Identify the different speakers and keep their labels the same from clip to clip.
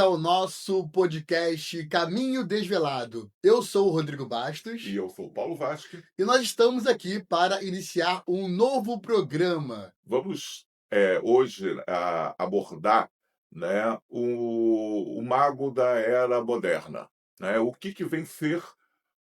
Speaker 1: ao nosso podcast Caminho Desvelado. Eu sou o Rodrigo Bastos
Speaker 2: E eu sou o Paulo Vasque.
Speaker 1: e nós estamos aqui para iniciar um novo programa.
Speaker 2: Vamos hoje abordar, né, o mago da era moderna. Né? O que vem ser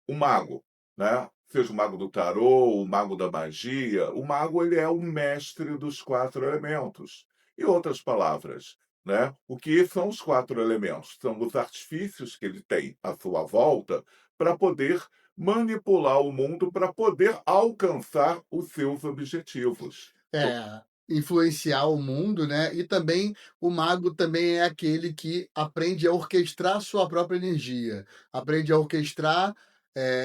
Speaker 2: o mago? Né? Seja o mago do tarô, o mago da magia. O mago ele é o mestre dos quatro elementos. Em outras palavras, né, o que são os quatro elementos? São os artifícios que ele tem à sua volta para poder manipular o mundo, para poder alcançar os seus objetivos.
Speaker 1: É, influenciar o mundo, né? E também o mago também é aquele que aprende a orquestrar sua própria energia, aprende a orquestrar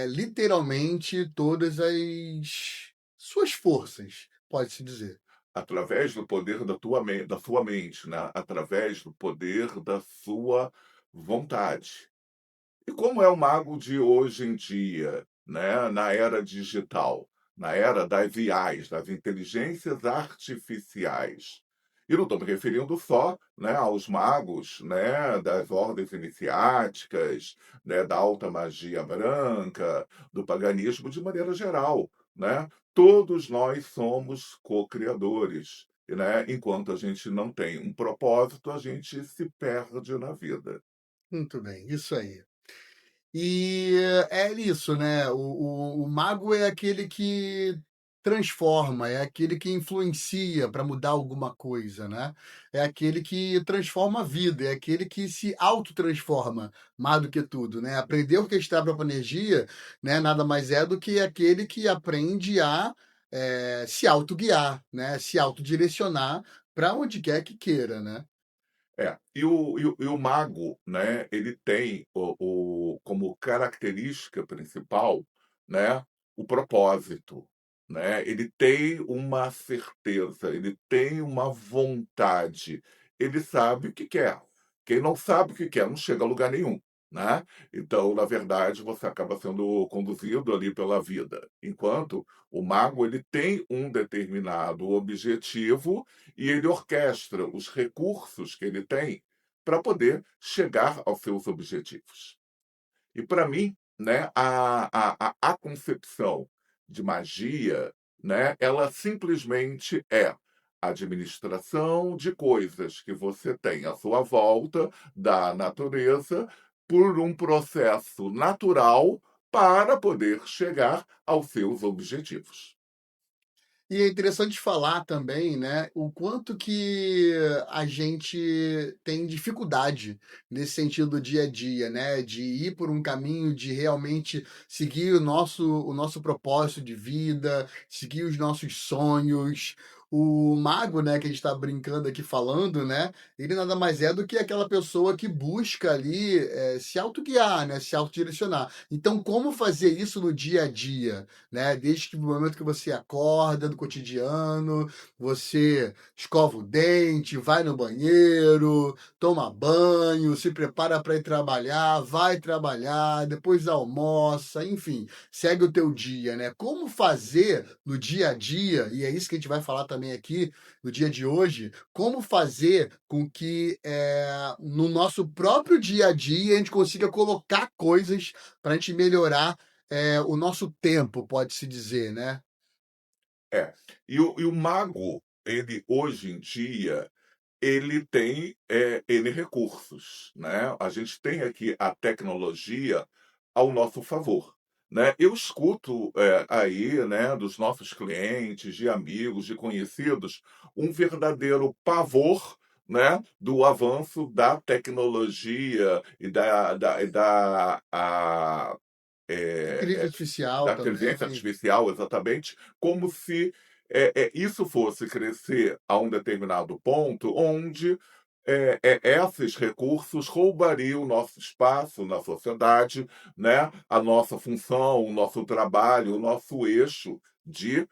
Speaker 1: literalmente todas as suas forças, pode-se dizer.
Speaker 2: Através do poder da sua mente, né? Através do poder da sua vontade. E como é o mago de hoje em dia, né? Na era digital, na era das IAs, das inteligências artificiais? E não estou me referindo só, né, aos magos, né, das ordens iniciáticas, né, da alta magia branca, do paganismo de maneira geral, né? Todos nós somos co-criadores, né? Enquanto a gente não tem um propósito, a gente se perde na vida.
Speaker 1: Muito bem, isso aí. E é isso, né? O mago é aquele que transforma, é aquele que influencia para mudar alguma coisa, né? É aquele que transforma a vida, é aquele que se autotransforma, mais do que tudo, né? Aprender a orquestrar a própria energia, né? Nada mais é do que aquele que aprende a se autoguiar, né? Se autodirecionar para onde quer que queira, né?
Speaker 2: E o mago, né, ele tem como característica principal, né, o propósito, né? Ele tem uma certeza, ele tem uma vontade, ele sabe o que quer. Quem não sabe o que quer não chega a lugar nenhum, né? Então, na verdade, você acaba sendo conduzido ali pela vida. Enquanto o mago, ele tem um determinado objetivo e ele orquestra os recursos que ele tem para poder chegar aos seus objetivos. E para mim, né, a concepção de magia, né, ela simplesmente é a administração de coisas que você tem à sua volta, da natureza, por um processo natural para poder chegar aos seus objetivos.
Speaker 1: E é interessante falar também, né, o quanto que a gente tem dificuldade nesse sentido do dia a dia, né, de ir por um caminho de realmente seguir o nosso propósito de vida, seguir os nossos sonhos. O mago, né, que a gente está brincando aqui falando, né, ele nada mais é do que aquela pessoa que busca ali se autoguiar, né, se autodirecionar. Então, como fazer isso no dia a dia? Né? Desde que o momento que você acorda do cotidiano, você escova o dente, vai no banheiro, toma banho, se prepara para ir trabalhar, vai trabalhar, depois almoça, enfim, segue o teu dia, né? Como fazer no dia a dia, e é isso que a gente vai falar também aqui no dia de hoje, como fazer com que no nosso próprio dia a dia a gente consiga colocar coisas para a gente melhorar o nosso tempo, pode-se dizer, né?
Speaker 2: É. E o mago, ele hoje em dia, ele tem N recursos, né? A gente tem aqui a tecnologia ao nosso favor, né? Eu escuto aí, né, dos nossos clientes, de amigos, de conhecidos, um verdadeiro pavor, né, do avanço da tecnologia
Speaker 1: Inteligência
Speaker 2: eh,
Speaker 1: artificial
Speaker 2: da inteligência
Speaker 1: também.
Speaker 2: artificial, exatamente, como se isso fosse crescer a um determinado ponto onde esses recursos roubariam o nosso espaço na sociedade, né? A nossa função, o nosso trabalho, o nosso eixo de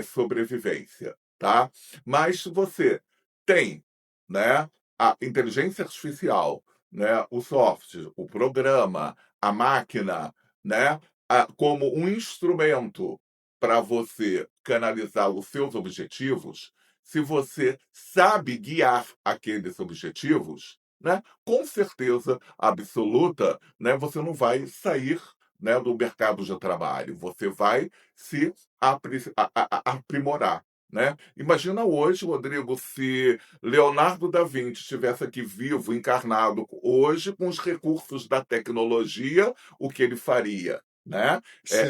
Speaker 2: sobrevivência, tá? Mas se você tem, né, a inteligência artificial, né, o software, o programa, a máquina, né, como um instrumento para você canalizar os seus objetivos, se você sabe guiar aqueles objetivos, né, com certeza absoluta, né, você não vai sair, né, do mercado de trabalho, você vai se aprimorar, né. Imagina hoje, Rodrigo, se Leonardo da Vinci estivesse aqui vivo, encarnado, hoje, com os recursos da tecnologia, o que ele faria, né.
Speaker 1: Você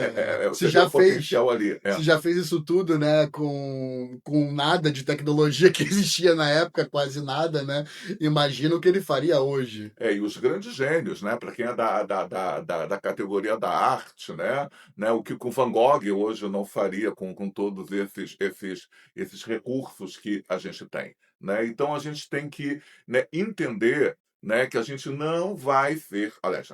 Speaker 2: Você vê
Speaker 1: já
Speaker 2: o
Speaker 1: fez
Speaker 2: potencial ali.
Speaker 1: você já fez isso tudo, né, com nada de tecnologia que existia na época, quase nada, né. Imagina o que ele faria hoje.
Speaker 2: E os grandes gênios, né, para quem é da categoria da arte, né, o que o Van Gogh hoje não faria com todos esses recursos que a gente tem, né. Então a gente tem que, né, entender, né, que a gente não vai ser, aliás,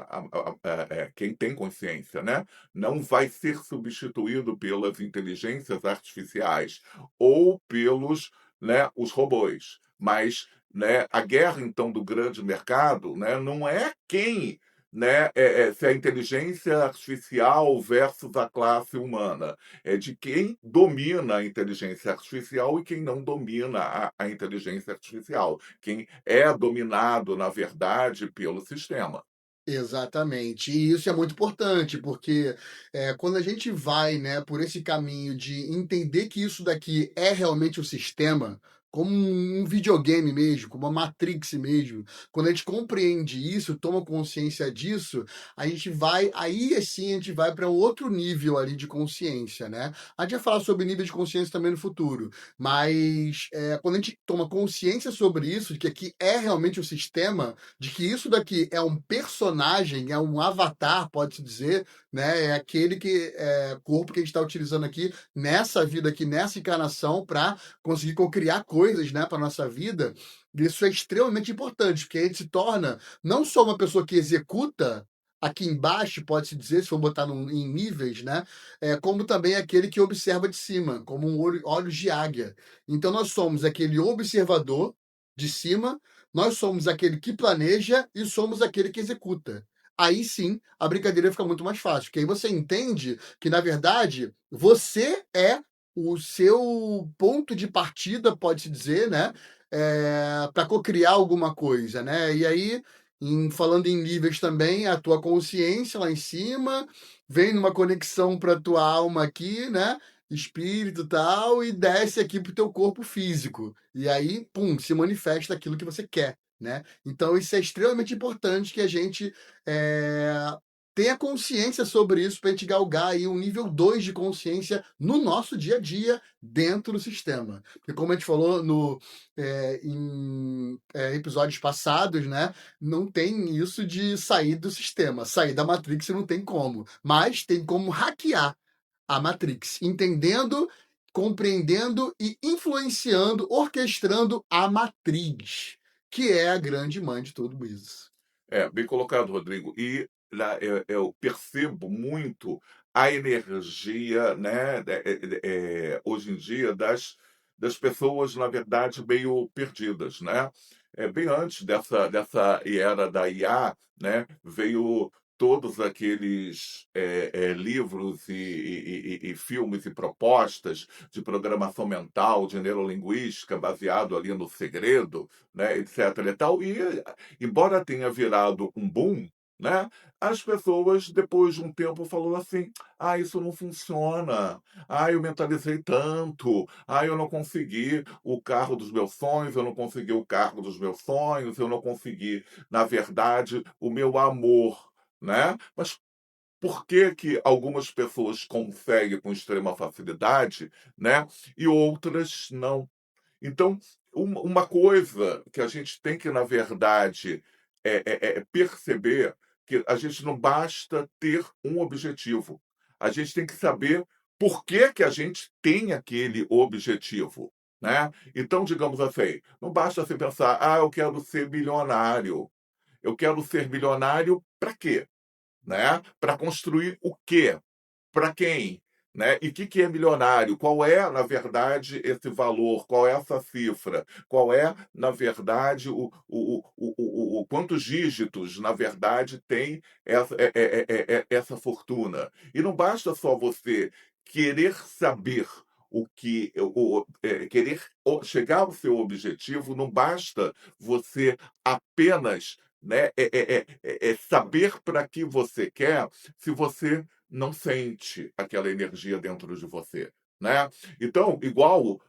Speaker 2: quem tem consciência, né, não vai ser substituído pelas inteligências artificiais ou pelos, né, os robôs, mas, né, a guerra, então, do grande mercado, né, não é quem, né, se é a inteligência artificial versus a classe humana, é de quem domina a inteligência artificial e quem não domina a inteligência artificial, quem é dominado, na verdade, pelo sistema.
Speaker 1: Exatamente. E isso é muito importante, porque, quando a gente vai, né, por esse caminho de entender que isso daqui é realmente o sistema, como um videogame mesmo, como uma Matrix mesmo, quando a gente compreende isso, toma consciência disso, a gente vai aí sim a gente vai para um outro nível ali de consciência, né. A gente vai falar sobre nível de consciência também no futuro, mas, quando a gente toma consciência sobre isso, de que aqui é realmente o sistema, de que isso daqui é um personagem, é um avatar, pode-se dizer, né? É aquele corpo que a gente está utilizando aqui nessa vida aqui, nessa encarnação, para conseguir criar coisas, né, para nossa vida. Isso é extremamente importante, porque a gente se torna não só uma pessoa que executa aqui embaixo, pode-se dizer, se for botar em níveis, né? Como também aquele que observa de cima, como olhos de águia. Então nós somos aquele observador de cima, nós somos aquele que planeja e somos aquele que executa. Aí sim, a brincadeira fica muito mais fácil, porque aí você entende que, na verdade, você é o seu ponto de partida, pode-se dizer, né? Para cocriar alguma coisa, né? E aí, falando em níveis também, a tua consciência lá em cima vem numa conexão para a tua alma aqui, né? Espírito e tal, e desce aqui para o teu corpo físico. E aí, pum, se manifesta aquilo que você quer, né? Então isso é extremamente importante que a gente tenha consciência sobre isso para a gente galgar aí um nível 2 de consciência no nosso dia a dia dentro do sistema. Porque como a gente falou em episódios passados, né? Não tem isso de sair do sistema. Sair da Matrix não tem como. Mas tem como hackear a Matrix, entendendo, compreendendo e influenciando, orquestrando a matriz, que é a grande mãe de tudo isso.
Speaker 2: Bem colocado, Rodrigo. E eu percebo muito a energia, né, hoje em dia, das pessoas, na verdade, meio perdidas, né? Bem antes dessa era da IA, né, veio todos aqueles livros e filmes e propostas de programação mental, de neurolinguística, baseado ali no segredo, né, etc. E tal. E embora tenha virado um boom, né, as pessoas, depois de um tempo, falou assim: "Ah, isso não funciona. Ah, eu mentalizei tanto. Ah, eu não consegui o carro dos meus sonhos, eu não consegui o carro dos meus sonhos, eu não consegui, na verdade, o meu amor", né. Mas por que que algumas pessoas conseguem com extrema facilidade, né, e outras não? Então, uma coisa que a gente tem que, na verdade, perceber que a gente não basta ter um objetivo. A gente tem que saber por que que a gente tem aquele objetivo, né. Então, digamos assim, não basta você pensar: "Ah, eu quero ser milionário". Eu quero ser milionário para quê? Né. Para construir o quê? Para quem? Né? E o que é milionário? Qual é, na verdade, esse valor? Qual é essa cifra? Qual é, na verdade, quantos dígitos, na verdade, tem essa fortuna? E não basta só você querer saber o que querer chegar ao seu objetivo, não basta você apenas, né, saber para que você quer, se você não sente aquela energia dentro de você, né? Então, igual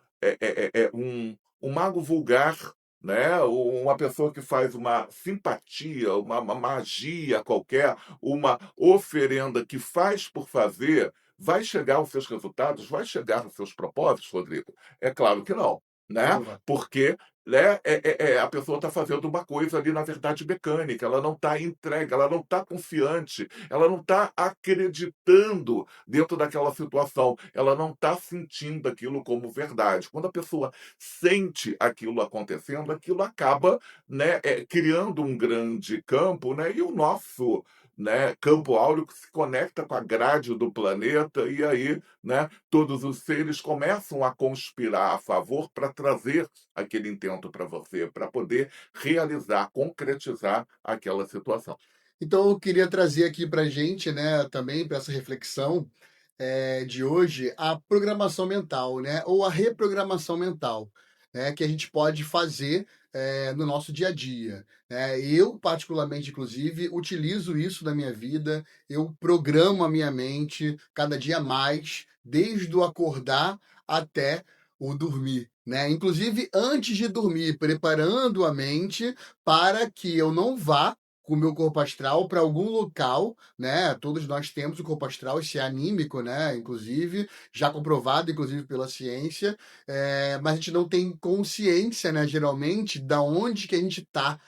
Speaker 2: um mago vulgar, né? Uma pessoa que faz uma simpatia, uma magia qualquer, uma oferenda que faz por fazer, vai chegar aos seus resultados, vai chegar aos seus propósitos, Rodrigo? É claro que não, né?
Speaker 1: Não vai.
Speaker 2: Porque, né, a pessoa está fazendo uma coisa ali, na verdade, mecânica, ela não está entregue, ela não está confiante, ela não está acreditando dentro daquela situação, ela não está sentindo aquilo como verdade. Quando a pessoa sente aquilo acontecendo, aquilo acaba, né, criando um grande campo, né, e o nosso, né, campo áureo que se conecta com a grade do planeta, e aí, né, todos os seres começam a conspirar a favor para trazer aquele intento para você, para poder realizar, concretizar aquela situação.
Speaker 1: Então eu queria trazer aqui para gente, né, também para essa reflexão de hoje, a programação mental, né, ou a reprogramação mental, né, que a gente pode fazer no nosso dia a dia. Né? Eu, particularmente, inclusive, utilizo isso na minha vida, eu programo a minha mente cada dia mais, desde o acordar até o dormir. Né? Inclusive antes de dormir, preparando a mente para que eu não vá com o meu corpo astral para algum local, né? Todos nós temos o corpo astral, esse é anímico, né? Inclusive, já comprovado, inclusive, pela ciência, mas a gente não tem consciência, né? Geralmente, da onde que a gente está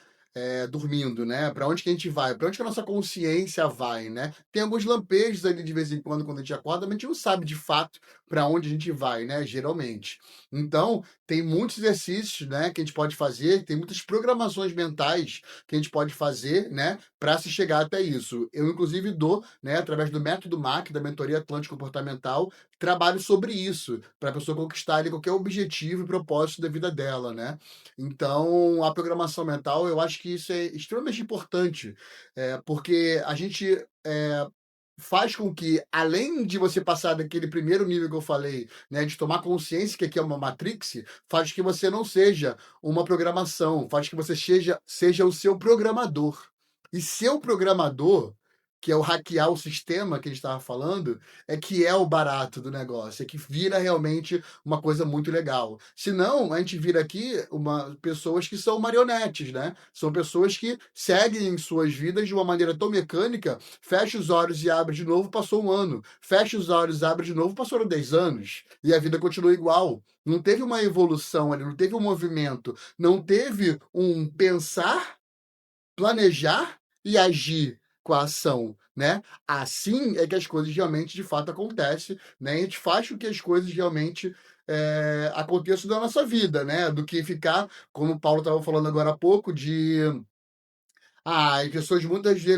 Speaker 1: dormindo, né? Para onde que a gente vai? Para onde que a nossa consciência vai, né? Tem alguns lampejos ali de vez em quando a gente acorda, mas a gente não sabe de fato para onde a gente vai, né? Geralmente. Então, tem muitos exercícios, né? Que a gente pode fazer, tem muitas programações mentais que a gente pode fazer, né, para se chegar até isso. Eu, inclusive, dou, né, através do método MAC, da Mentoria Atlântico Comportamental, trabalho sobre isso, para a pessoa conquistar ali, qualquer objetivo e propósito da vida dela, né? Então, a programação mental, eu acho que isso é extremamente importante, porque a gente faz com que, além de você passar daquele primeiro nível que eu falei, né, de tomar consciência que aqui é uma matrix, faz que você não seja uma programação, faz que você seja o seu programador. E seu programador, que é o hackear o sistema que a gente estava falando, é que é o barato do negócio, é que vira realmente uma coisa muito legal. Senão, a gente vira aqui pessoas que são marionetes, né? São pessoas que seguem suas vidas de uma maneira tão mecânica, fecha os olhos e abre de novo, passou um ano. Fecha os olhos e abre de novo, passaram 10 anos. E a vida continua igual. Não teve uma evolução ali, não teve um movimento, não teve um pensar, planejar e agir com a ação, né? Assim é que as coisas realmente, de fato, acontecem, né? E a gente faz com que as coisas realmente aconteçam na nossa vida, né? Do que ficar, como o Paulo estava falando agora há pouco, de as pessoas,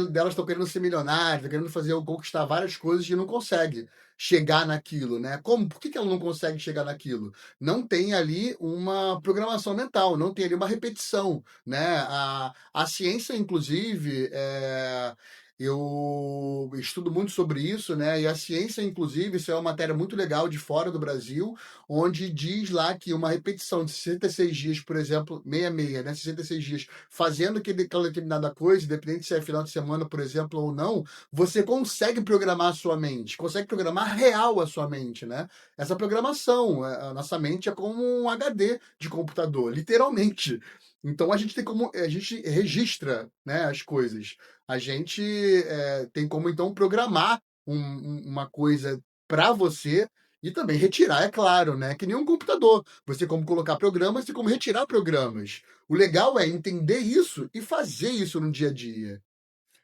Speaker 1: delas estão querendo ser milionárias, estão querendo fazer conquistar várias coisas e não consegue chegar naquilo, né? Como? Por que ela não consegue chegar naquilo? Não tem ali uma programação mental, não tem ali uma repetição, né? A ciência, inclusive, eu estudo muito sobre isso, né? E a ciência, inclusive, isso é uma matéria muito legal de fora do Brasil, onde diz lá que uma repetição de 66 dias, por exemplo, 66, né? 66 dias fazendo aquela determinada coisa, independente se é final de semana, por exemplo, ou não, você consegue programar a sua mente, consegue programar real a sua mente, né? Essa programação, a nossa mente é como um HD de computador, literalmente. Então a gente tem como, a gente registra, né, as coisas. A gente tem como então programar uma coisa para você e também retirar, é claro, né? Que nem um computador. Você tem como colocar programas e como retirar programas. O legal é entender isso e fazer isso no dia a dia.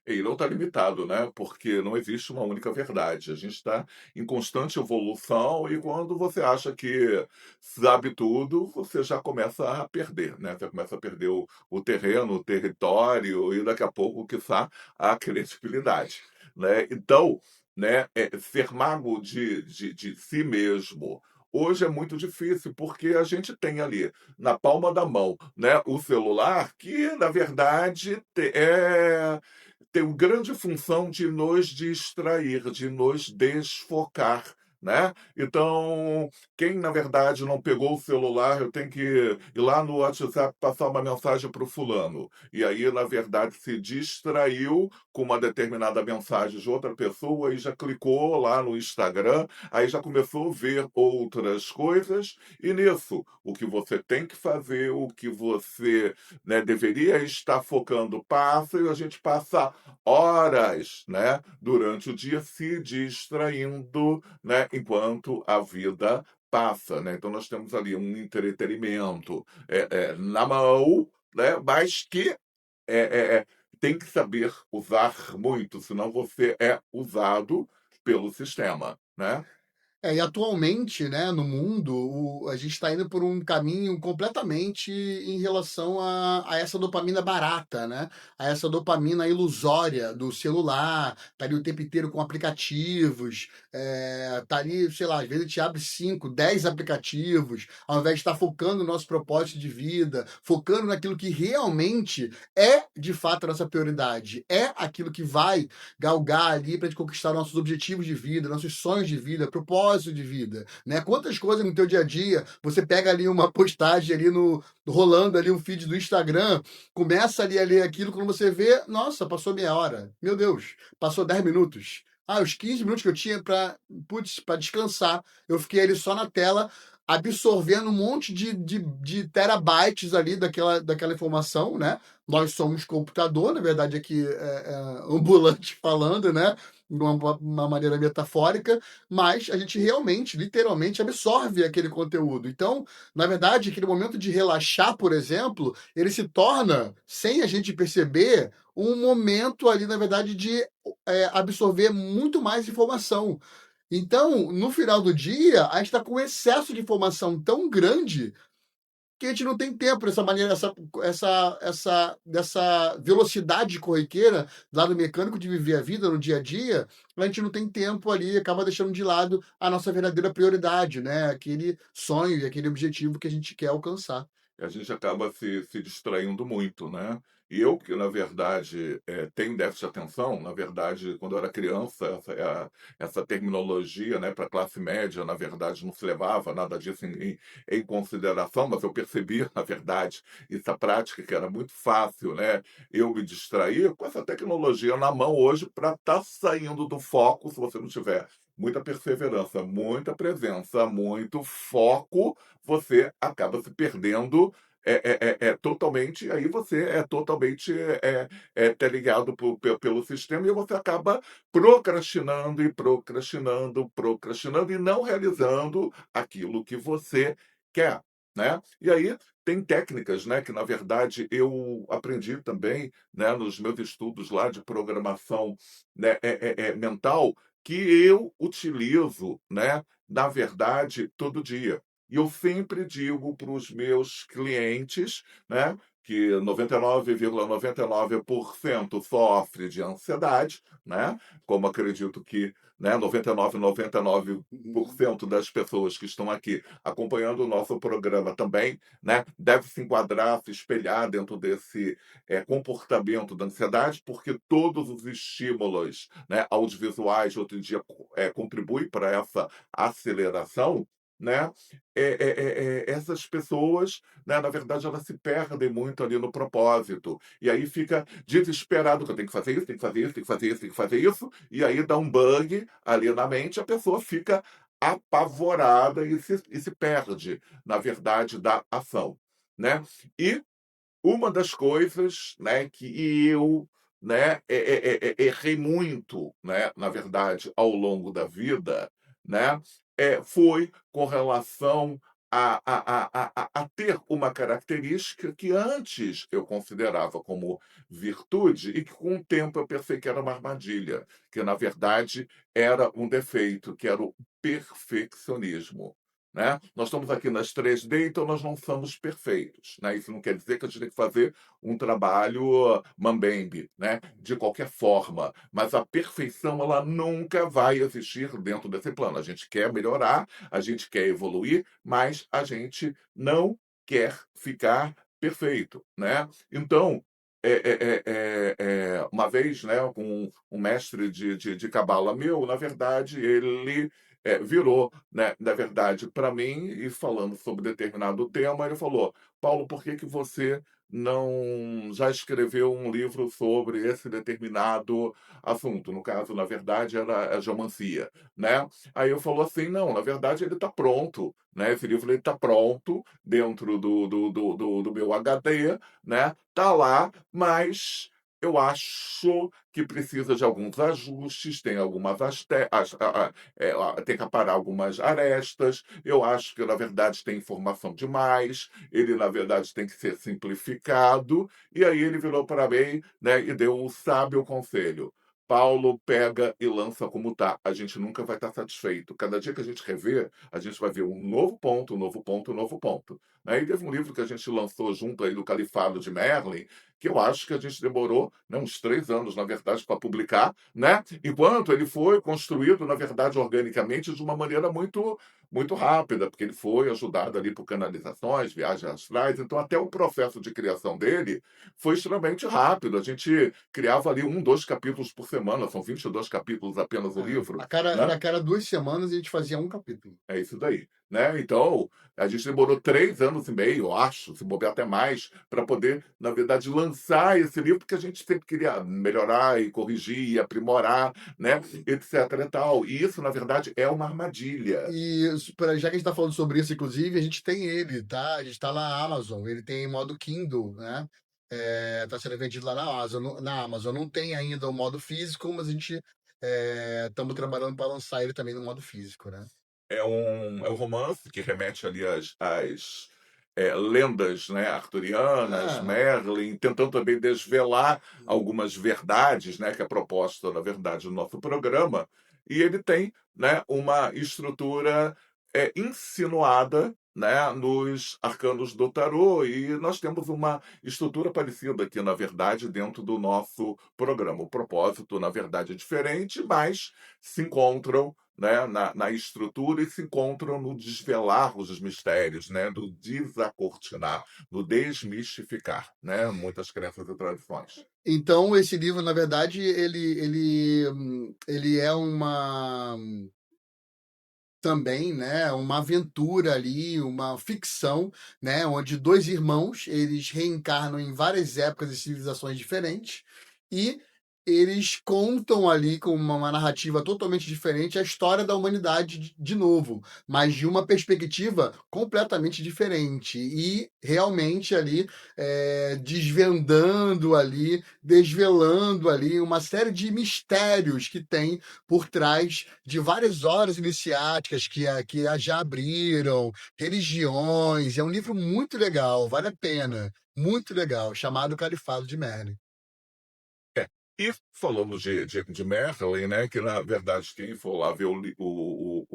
Speaker 2: E não está limitado, né? Porque não existe uma única verdade. A gente está em constante evolução e quando você acha que sabe tudo, você já começa a perder, né? Você começa a perder o terreno, o território e daqui a pouco, quiçá, a credibilidade, né? Então, né, ser mago de si mesmo hoje é muito difícil porque a gente tem ali na palma da mão, né, o celular que, na verdade, tem uma grande função de nos distrair, de nos desfocar, né? Então, quem na verdade não pegou o celular, eu tenho que ir lá no WhatsApp passar uma mensagem para o fulano. E aí, na verdade, se distraiu com uma determinada mensagem de outra pessoa e já clicou lá no Instagram, aí já começou a ver outras coisas. E nisso, o que você tem que fazer, o que você, né, deveria estar focando, passa e a gente passa horas, né, durante o dia se distraindo, né, enquanto a vida passa, né? Então nós temos ali um entretenimento na mão, né, mas que é, é, é, tem que saber usar muito, senão você é usado pelo sistema, né?
Speaker 1: E atualmente, né, no mundo, a gente está indo por um caminho completamente em relação a essa dopamina barata, né? A essa dopamina ilusória do celular, tá ali o tempo inteiro com aplicativos, tá ali, sei lá, às vezes a gente abre 5, 10 aplicativos, ao invés de estar focando no nosso propósito de vida, focando naquilo que realmente é, de fato, a nossa prioridade, é aquilo que vai galgar ali para gente conquistar nossos objetivos de vida, nossos sonhos de vida, propósito de vida, né? Quantas coisas no teu dia a dia, você pega ali uma postagem ali rolando ali um feed do Instagram, começa ali a ler aquilo, quando você vê, nossa, passou meia hora. Meu Deus, passou 10 minutos. Os 15 minutos que eu tinha para descansar, eu fiquei ali só na tela, absorvendo um monte de terabytes ali daquela informação, né? Nós somos computador, na verdade, aqui ambulante falando, né? De uma maneira metafórica, mas a gente realmente, literalmente, absorve aquele conteúdo. Então, na verdade, aquele momento de relaxar, por exemplo, ele se torna, sem a gente perceber, um momento ali, na verdade, de absorver muito mais informação. Então, no final do dia, a gente está com um excesso de informação tão grande que a gente não tem tempo dessa maneira, dessa velocidade corriqueira, lado mecânico de viver a vida no dia a dia, a gente não tem tempo ali, acaba deixando de lado a nossa verdadeira prioridade, né? Aquele sonho e aquele objetivo que a gente quer alcançar.
Speaker 2: E a gente acaba se distraindo muito, né? E eu, que na verdade tenho déficit de atenção, na verdade, quando eu era criança, essa terminologia, né, para a classe média, na verdade, não se levava nada disso em consideração, mas eu percebia, na verdade, essa prática que era muito fácil, né? Eu me distrair com essa tecnologia na mão hoje para estar saindo do foco, se você não tiver muita perseverança, muita presença, muito foco, você acaba se perdendo totalmente, aí você é totalmente ligado pelo sistema e você acaba procrastinando e procrastinando, procrastinando e não realizando aquilo que você quer, né? E aí tem técnicas, né, que na verdade eu aprendi também, né, nos meus estudos lá de programação, né, mental, que eu utilizo, né, na verdade, todo dia. E eu sempre digo para os meus clientes, né, que 99,99% sofre de ansiedade, né, como acredito que, né, 99,99% das pessoas que estão aqui acompanhando o nosso programa também, né, deve se enquadrar, se espelhar dentro desse comportamento da ansiedade, porque todos os estímulos, né, audiovisuais, hoje em dia, contribuem para essa aceleração, né? Essas pessoas, né, na verdade, elas se perdem muito ali no propósito. E aí fica desesperado que eu tenho que fazer isso, tenho que fazer isso, tenho que fazer isso, tenho que fazer isso, e aí dá um bug ali na mente, a pessoa fica apavorada e se perde, na verdade, da ação. Né? E uma das coisas, né, que eu, né, errei muito, né, na verdade, ao longo da vida, né, foi com relação a ter uma característica que antes eu considerava como virtude e que com o tempo eu pensei que era uma armadilha, que na verdade era um defeito, que era o perfeccionismo. Né? Nós estamos aqui nas 3D, então nós não somos perfeitos. Né? Isso não quer dizer que a gente tem que fazer um trabalho mambembe, né? De qualquer forma. Mas a perfeição ela nunca vai existir dentro desse plano. A gente quer melhorar, a gente quer evoluir, mas a gente não quer ficar perfeito. Né? Então, uma vez, né, com um mestre de cabala meu, na verdade, ele virou, né, na verdade, para mim, e falando sobre determinado tema, ele falou: Paulo, por que que você não já escreveu um livro sobre esse determinado assunto? No caso, na verdade, era a geomancia, né? Aí eu falou assim: não, na verdade, ele está pronto, né? Esse livro está pronto dentro do meu HD, né? Tá lá, mas eu acho que precisa de alguns ajustes, tem algumas tem que aparar algumas arestas. Eu acho que, na verdade, tem informação demais. Ele, na verdade, tem que ser simplificado. E aí ele virou para mim, né, e deu um sábio conselho. Paulo pega e lança como tá. A gente nunca vai estar satisfeito. Cada dia que a gente rever, a gente vai ver um novo ponto, um novo ponto, um novo ponto. Né? E teve um livro que a gente lançou junto aí do Califado de Merlin, que eu acho que a gente demorou, né, uns 3 anos, na verdade, para publicar, né? Enquanto ele foi construído, na verdade, organicamente, de uma maneira muito, muito rápida, porque ele foi ajudado ali por canalizações, viagens astrais, então até o processo de criação dele foi extremamente rápido. A gente criava ali 2 capítulos por semana, são 22 capítulos apenas o livro, né?
Speaker 1: A cada 2 semanas a gente fazia um capítulo.
Speaker 2: É isso daí, né? Então, a gente demorou 3 anos e meio, eu acho, se bobear até mais, para poder, na verdade, lançar esse livro, porque a gente sempre queria melhorar e corrigir e aprimorar, né? Etc. e tal. E isso, na verdade, é uma armadilha.
Speaker 1: E já que a gente está falando sobre isso, inclusive, a gente tem ele, tá? A gente está na Amazon, ele tem modo Kindle, né? Tá sendo vendido lá na Amazon. Na Amazon não tem ainda o modo físico, mas a gente estamos trabalhando para lançar ele também no modo físico, né?
Speaker 2: É um romance que remete ali às lendas, né, arturianas,
Speaker 1: Ah,
Speaker 2: Merlin, tentando também desvelar algumas verdades, né, que é proposta, na verdade, no nosso programa. E ele tem, né, uma estrutura insinuada, né, nos arcanos do tarô, e nós temos uma estrutura parecida aqui, na verdade, dentro do nosso programa. O propósito, na verdade, é diferente, mas se encontram, né, na estrutura, e se encontram no desvelar os mistérios, né, no desacortinar, no desmistificar, né, muitas crenças e tradições.
Speaker 1: então, esse livro, na verdade, ele é também, né, uma aventura ali, uma ficção, né, onde dois irmãos, eles reencarnam em várias épocas e civilizações diferentes e eles contam ali com uma narrativa totalmente diferente a história da humanidade de novo, mas de uma perspectiva completamente diferente e realmente ali desvendando ali, desvelando ali uma série de mistérios que tem por trás de várias horas iniciáticas que já abriram, religiões. É um livro muito legal, vale a pena. Muito legal, chamado Califado de Merlin.
Speaker 2: É. E falamos de Merlin, né, que na verdade quem for lá ver
Speaker 1: O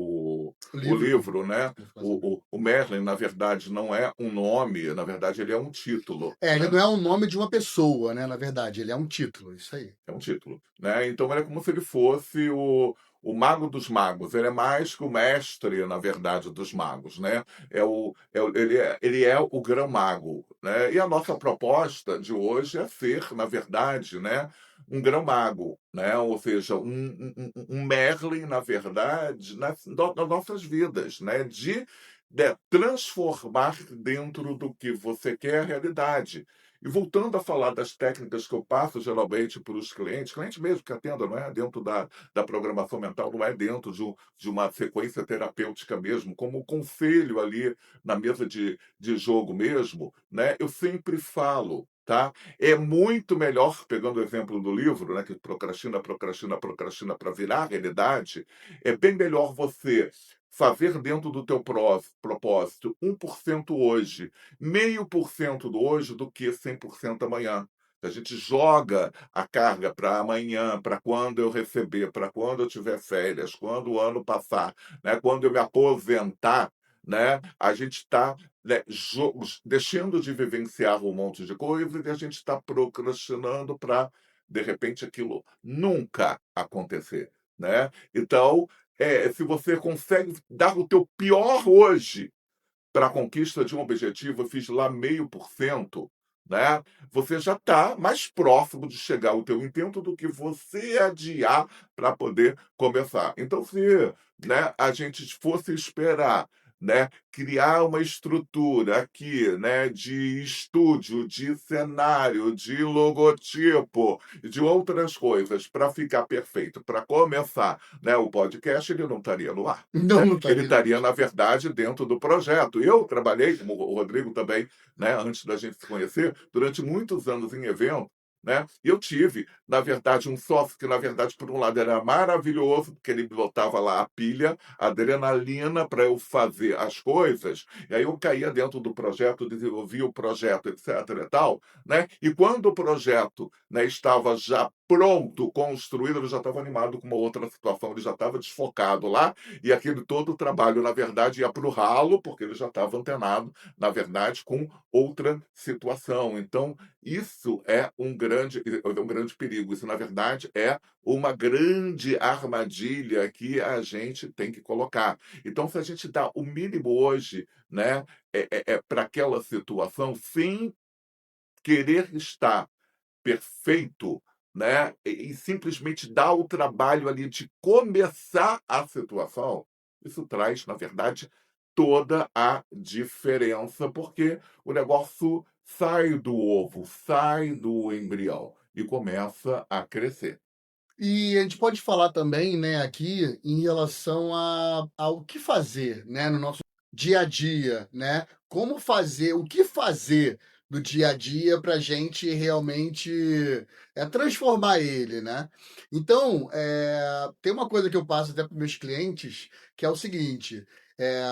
Speaker 2: o
Speaker 1: livro.
Speaker 2: livro, né, o Merlin, na verdade, não é um nome, na verdade, ele é um título,
Speaker 1: Ele
Speaker 2: né?
Speaker 1: não é o nome de uma pessoa, né? Na verdade, ele é um título, isso aí.
Speaker 2: É um título, né? Então ele é como se ele fosse o mago dos magos. Ele é mais que o mestre, na verdade, dos magos, né? Ele é o grão-mago, né? E a nossa proposta de hoje é ser, na verdade, né, um grão-mago, né? Ou seja, um Merlin, na verdade, nas nossas vidas, né? De transformar dentro do que você quer a realidade. E voltando a falar das técnicas que eu passo geralmente para os clientes, cliente mesmo que atenda, não é dentro da programação mental, não é dentro de uma sequência terapêutica mesmo, como conselho ali na mesa de jogo mesmo, né? Eu sempre falo, tá? É muito melhor, pegando o exemplo do livro, né, que procrastina, procrastina, procrastina para virar realidade, é bem melhor você fazer dentro do teu propósito 1% hoje, 0,5% do hoje do que 100% amanhã. A gente joga a carga para amanhã, para quando eu receber, para quando eu tiver férias, quando o ano passar, né, quando eu me aposentar, né, a gente está, né, deixando de vivenciar um monte de coisas e a gente está procrastinando para, de repente, aquilo nunca acontecer. Né? Então, se você consegue dar o teu pior hoje para a conquista de um objetivo, eu fiz lá 0,5%, né, você já está mais próximo de chegar ao teu intento do que você adiar para poder começar. Então se, né, a gente fosse esperar, né, criar uma estrutura aqui, né, de estúdio, de cenário, de logotipo, de outras coisas para ficar perfeito, para começar, né, o podcast, ele não estaria no ar,
Speaker 1: Não,
Speaker 2: né,
Speaker 1: não
Speaker 2: ele
Speaker 1: estaria, não.
Speaker 2: estaria, na verdade, dentro do projeto. Eu trabalhei, como o Rodrigo também, né, antes da gente se conhecer, durante muitos anos em evento, né, e eu tive, na verdade, um sócio que, na verdade, por um lado era maravilhoso, porque ele botava lá a pilha, a adrenalina para eu fazer as coisas, e aí eu caía dentro do projeto, desenvolvia o projeto, etc. e tal, né, e quando o projeto, né, estava já pronto, construído, ele já estava animado com uma outra situação, ele já estava desfocado lá, e aquele todo o trabalho, na verdade, ia para o ralo, porque ele já estava antenado, na verdade, com outra situação. Então, isso é um grande perigo. Isso, na verdade, é uma grande armadilha que a gente tem que colocar. Então, se a gente dá o mínimo hoje, né, para aquela situação, sem querer estar perfeito, né, e simplesmente dar o trabalho ali de começar a situação, isso traz, na verdade, toda a diferença, porque o negócio sai do ovo, sai do embrião e começa a crescer.
Speaker 1: E a gente pode falar também, né, aqui em relação ao que fazer, né, no nosso dia a dia, né? Como fazer, o que fazer do dia a dia para a gente realmente transformar ele, né? Então, tem uma coisa que eu passo até para meus clientes, que é o seguinte: é,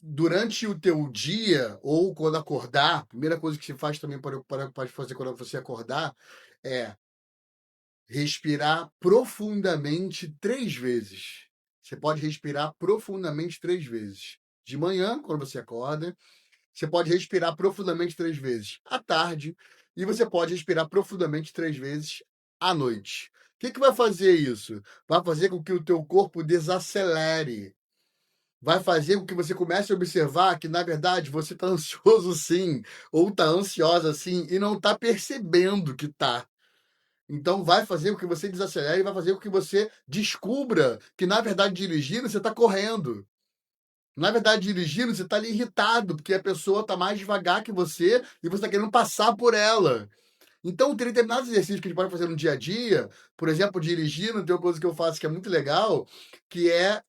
Speaker 1: durante o teu dia ou quando acordar, a primeira coisa que se faz também pode fazer quando você acordar é respirar profundamente 3 vezes. Você pode respirar profundamente 3 vezes. De manhã, quando você acorda, você pode respirar profundamente 3 vezes à tarde e você pode respirar profundamente 3 vezes à noite. O que que vai fazer isso? Vai fazer com que o teu corpo desacelere. Vai fazer com que você comece a observar que, na verdade, você está ansioso sim, ou está ansiosa sim, e não está percebendo que está. Então vai fazer com que você desacelere e vai fazer com que você descubra que, na verdade, dirigindo, você está correndo. Na verdade, dirigindo, você está ali irritado, porque a pessoa está mais devagar que você e você está querendo passar por ela. Então, tem determinados exercícios que a gente pode fazer no dia a dia, por exemplo, dirigindo, tem uma coisa que eu faço que é muito legal, que é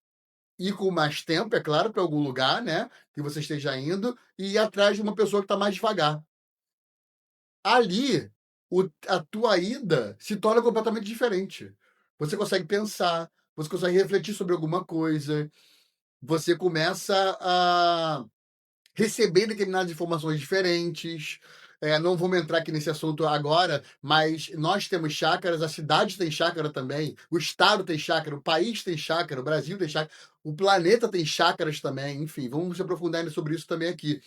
Speaker 1: ir com mais tempo, é claro, para algum lugar, né, que você esteja indo, e ir atrás de uma pessoa que está mais devagar. Ali, a tua ida se torna completamente diferente. Você consegue pensar, você consegue refletir sobre alguma coisa, você começa a receber determinadas informações diferentes. Não vamos entrar aqui nesse assunto agora, mas nós temos chácaras, a cidade tem chácara também, o estado tem chácara, o país tem chácara, o Brasil tem chácara, o planeta tem chácaras também, enfim, vamos se aprofundar sobre isso também aqui.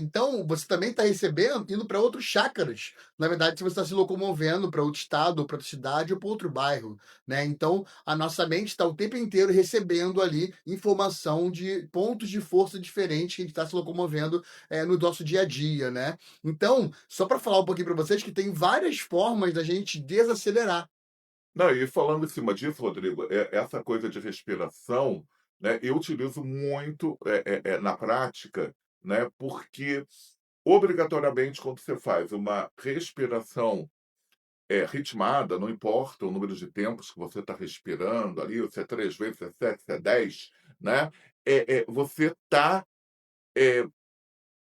Speaker 1: Então, você também está recebendo, indo para outros chácaras. Na verdade, se você está se locomovendo para outro estado, ou para outra cidade, ou para outro bairro, né? Então, a nossa mente está o tempo inteiro recebendo ali informação de pontos de força diferentes que a gente está se locomovendo no nosso dia a dia, né? Então, só para falar um pouquinho para vocês que tem várias formas da gente desacelerar.
Speaker 2: Não, e falando em cima disso, Rodrigo, essa coisa de respiração, né, eu utilizo muito, na prática, né, porque obrigatoriamente quando você faz uma respiração, ritmada, não importa o número de tempos que você está respirando ali, se é 3 vezes, se é 7, se é 10, né, você está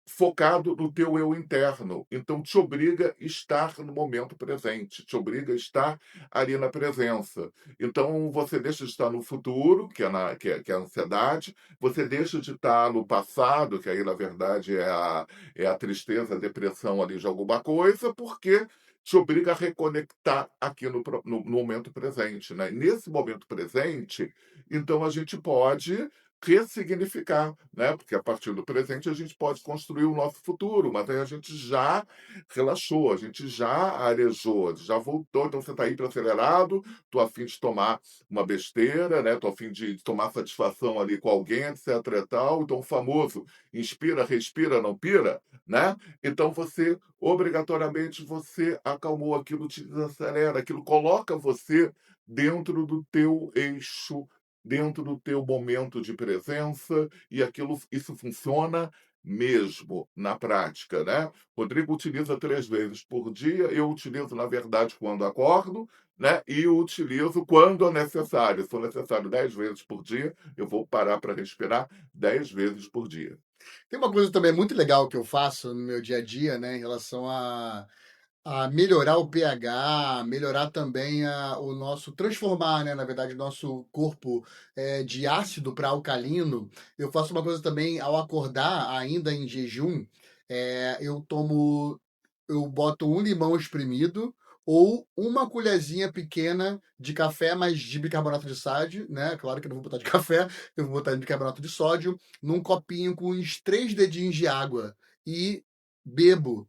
Speaker 2: focado no teu eu interno, então te obriga a estar no momento presente, te obriga a estar ali na presença. Então você deixa de estar no futuro, que é a ansiedade, você deixa de estar no passado, que aí na verdade é a tristeza, a depressão ali de alguma coisa, porque te obriga a reconectar aqui no momento presente, né. Nesse momento presente, então a gente pode ressignificar, né? Porque a partir do presente a gente pode construir o nosso futuro, mas aí a gente já relaxou, a gente já arejou, já voltou. Então você está hiperacelerado, tô a fim de tomar uma besteira, né? Tô a fim de tomar satisfação ali com alguém, etc e tal. Então o famoso inspira, respira, não pira, né? Então você obrigatoriamente você acalmou, aquilo te desacelera, aquilo coloca você dentro do teu eixo, dentro do teu momento de presença, e aquilo, isso funciona mesmo na prática, né? Rodrigo utiliza 3 vezes por dia, eu utilizo, na verdade, quando acordo, né? E eu utilizo quando é necessário. Se for necessário 10 vezes por dia, eu vou parar para respirar 10 vezes por dia.
Speaker 1: Tem uma coisa também muito legal que eu faço no meu dia a dia, né, em relação a melhorar o pH, melhorar também o nosso transformar, né, na verdade, o nosso corpo de ácido para alcalino. Eu faço uma coisa também ao acordar, ainda em jejum, eu tomo, eu boto um limão espremido ou uma colherzinha pequena de café, mas de bicarbonato de sódio, né? Claro que eu não vou botar de café, eu vou botar de bicarbonato de sódio, num copinho com uns 3 dedinhos de água e bebo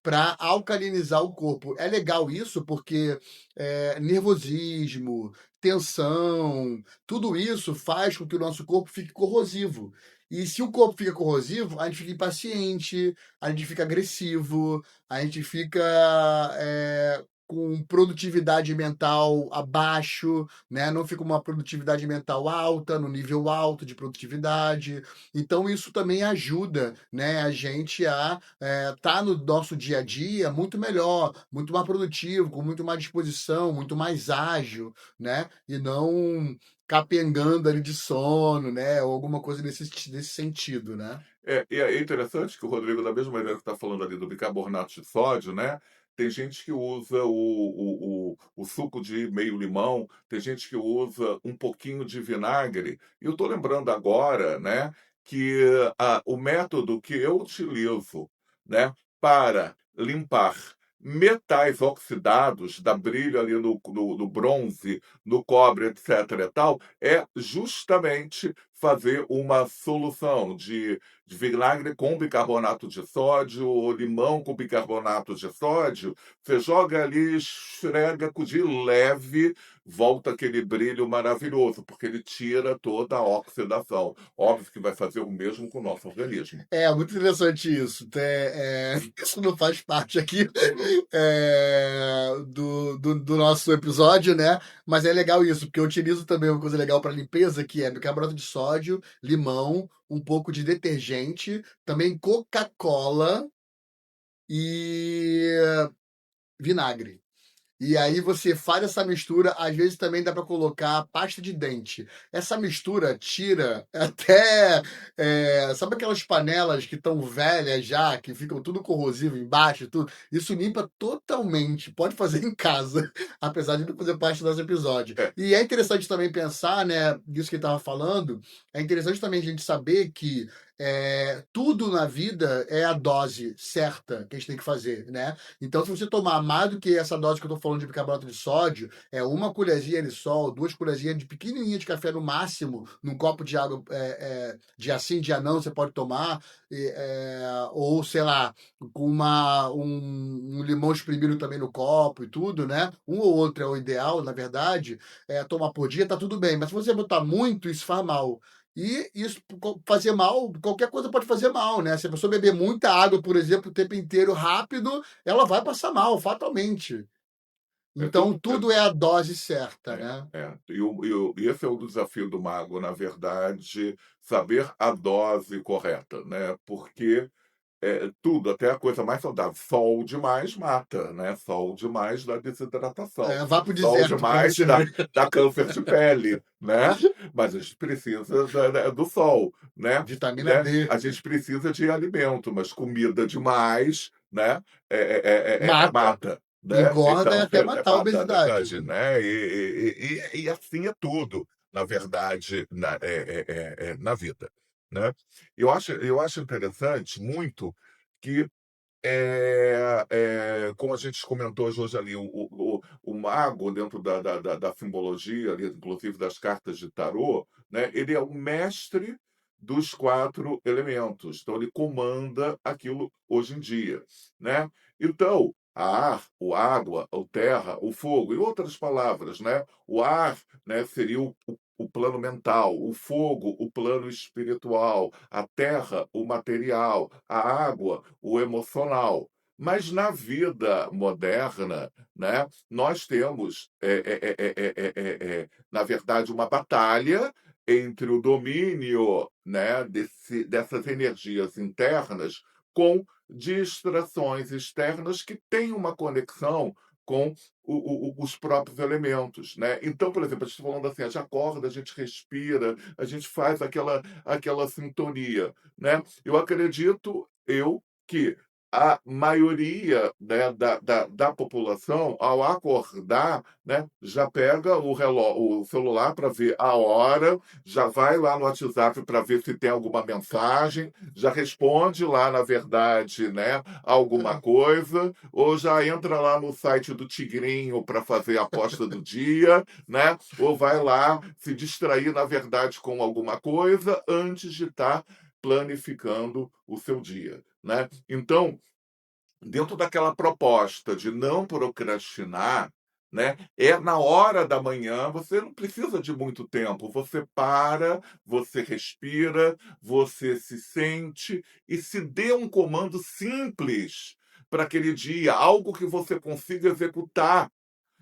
Speaker 1: para alcalinizar o corpo. É legal isso porque nervosismo, tensão, tudo isso faz com que o nosso corpo fique corrosivo. E se o corpo fica corrosivo, a gente fica impaciente, a gente fica agressivo, a gente fica com produtividade mental abaixo, né? Não fica uma produtividade mental alta, no nível alto de produtividade. Então isso também ajuda, né, a gente a tá no nosso dia a dia muito melhor, muito mais produtivo, com muito mais disposição, muito mais ágil, né? E não capengando ali de sono, né? Ou alguma coisa desse sentido, né?
Speaker 2: E é interessante que o Rodrigo, da mesma maneira que está falando ali do bicarbonato de sódio, né? Tem gente que usa o suco de meio limão, tem gente que usa um pouquinho de vinagre. E eu estou lembrando agora, né, que o método que eu utilizo, né, para limpar metais oxidados, dá brilho ali no bronze, no cobre, etc. e tal, é justamente fazer uma solução de vinagre com bicarbonato de sódio ou limão com bicarbonato de sódio. Você joga ali, esfrega de leve, volta aquele brilho maravilhoso, porque ele tira toda a oxidação. Óbvio que vai fazer o mesmo com o nosso organismo.
Speaker 1: É muito interessante isso. Isso não faz parte aqui do nosso episódio, né? Mas é legal isso, porque eu utilizo também uma coisa legal para limpeza, que é bicarbonato de sódio, limão, um pouco de detergente, também Coca-Cola e vinagre. E aí você faz essa mistura, às vezes também dá para colocar pasta de dente. Essa mistura tira até, sabe aquelas panelas que estão velhas já, que ficam tudo corrosivo embaixo e tudo? Isso limpa totalmente. Pode fazer em casa, apesar de não fazer parte do nosso episódio.
Speaker 2: É,
Speaker 1: E é interessante também pensar, né, disso que ele estava falando, é interessante também a gente saber que tudo na vida é a dose certa que a gente tem que fazer, né? Então, se você tomar mais do que essa dose que eu estou falando de bicarbonato de sódio, é uma colherzinha de sol, 2 colherzinhas de pequenininha de café no máximo, num copo de água, dia sim, dia não, você pode tomar, ou sei lá, com um limão espremido também no copo e tudo, né? Um ou outro é o ideal, na verdade, tomar por dia tá tudo bem, mas se você botar muito, isso faz mal. E isso fazer mal, qualquer coisa pode fazer mal, né? Se a pessoa beber muita água, por exemplo, o tempo inteiro rápido, ela vai passar mal, fatalmente. Então,
Speaker 2: tudo.
Speaker 1: tudo é a dose certa, né?
Speaker 2: E esse é o desafio do mago, na verdade, saber a dose correta, né? Porque tudo, até a coisa mais saudável. Sol demais mata, né? Sol demais dá desidratação.
Speaker 1: Vá pro
Speaker 2: Sol
Speaker 1: deserto para
Speaker 2: demais
Speaker 1: você ver.
Speaker 2: dá câncer de pele, né? Mas a gente precisa do sol, né?
Speaker 1: Vitamina
Speaker 2: Né?
Speaker 1: D.
Speaker 2: A gente precisa de alimento, mas comida demais, né?
Speaker 1: Mata.
Speaker 2: Mata. Né?
Speaker 1: Engorda e
Speaker 2: Então,
Speaker 1: até matar a
Speaker 2: mata,
Speaker 1: obesidade.
Speaker 2: né? E assim é tudo, na verdade, na vida, né? Eu acho interessante muito que como a gente comentou hoje ali, o o mago, dentro da simbologia, ali, inclusive das cartas de tarô, né, ele é o mestre dos 4 elementos. Então, ele comanda aquilo hoje em dia. Né? Então, a ar, o água, o terra, o fogo, em outras palavras, né? O ar, né, seria o plano mental, o fogo, o plano espiritual, a terra, o material, a água, o emocional. Mas na vida moderna, né, nós temos, na verdade, uma batalha entre o domínio, né, dessas energias internas com distrações externas que têm uma conexão com os próprios elementos, né? Então, por exemplo, a gente está falando assim, a gente acorda, a gente respira, a gente faz aquela sintonia, né? Eu acredito, que a maioria, né, da população, ao acordar, né, já pega o celular para ver a hora, já vai lá no WhatsApp para ver se tem alguma mensagem, já responde lá, na verdade, né, alguma coisa, ou já entra lá no site do Tigrinho para fazer a aposta do dia, né, ou vai lá se distrair, na verdade, com alguma coisa antes de estar planificando o seu dia, né? Então, dentro daquela proposta de não procrastinar, né, é na hora da manhã, você não precisa de muito tempo. Você para, você respira, você se sente e se dê um comando simples para aquele dia, algo que você consiga executar.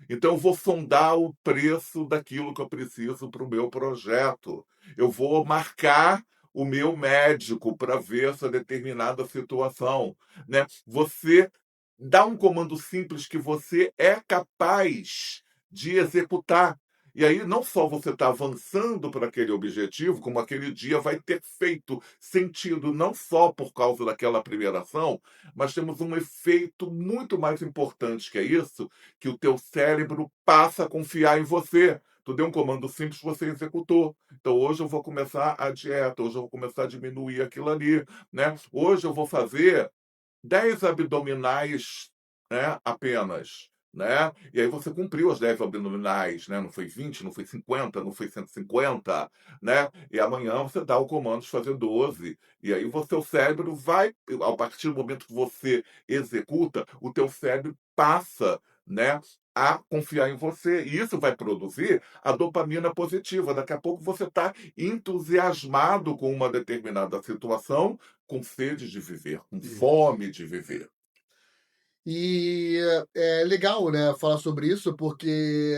Speaker 2: Então, eu vou sondar o preço daquilo que eu preciso para o meu projeto. Eu vou marcar o meu médico para ver essa determinada situação. Né? Você dá um comando simples que você é capaz de executar. E aí, não só você está avançando para aquele objetivo, como aquele dia vai ter feito sentido, não só por causa daquela primeira ação, mas temos um efeito muito mais importante que é isso, que o teu cérebro passa a confiar em você. Tu deu um comando simples, você executou. Então, hoje eu vou começar a dieta, hoje eu vou começar a diminuir aquilo ali, né? Hoje eu vou fazer 10 abdominais, né, apenas, né? E aí você cumpriu as 10 abdominais, né? Não foi 20, não foi 50, não foi 150, né? E amanhã você dá o comando de fazer 12. E aí o seu cérebro vai, a partir do momento que você executa, o teu cérebro passa, né, a confiar em você. E isso vai produzir a dopamina positiva. Daqui a pouco você está entusiasmado com uma determinada situação, com sede de viver, com
Speaker 1: Isso.
Speaker 2: fome de viver.
Speaker 1: E é legal, né, falar sobre isso, porque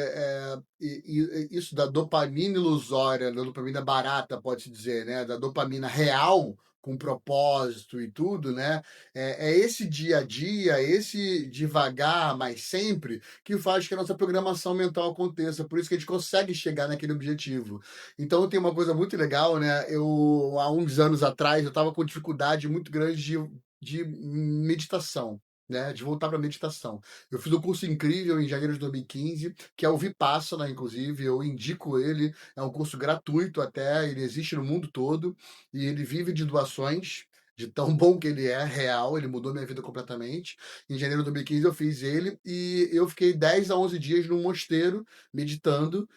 Speaker 1: isso da dopamina ilusória, da dopamina barata, pode-se dizer, né, da dopamina real, com propósito e tudo, né, é esse dia a dia, esse devagar, mas sempre, que faz que a nossa programação mental aconteça. Por isso que a gente consegue chegar naquele objetivo. Então, tem uma coisa muito legal, né, há uns anos atrás, eu estava com dificuldade muito grande de meditação, né, de voltar para a meditação. Eu fiz um curso incrível em janeiro de 2015, que é o Vipassana, inclusive, eu indico ele, é um curso gratuito até, ele existe no mundo todo, e ele vive de doações, de tão bom que ele é, real, ele mudou minha vida completamente. Em janeiro de 2015 eu fiz ele, e eu fiquei 10 a 11 dias num mosteiro, meditando,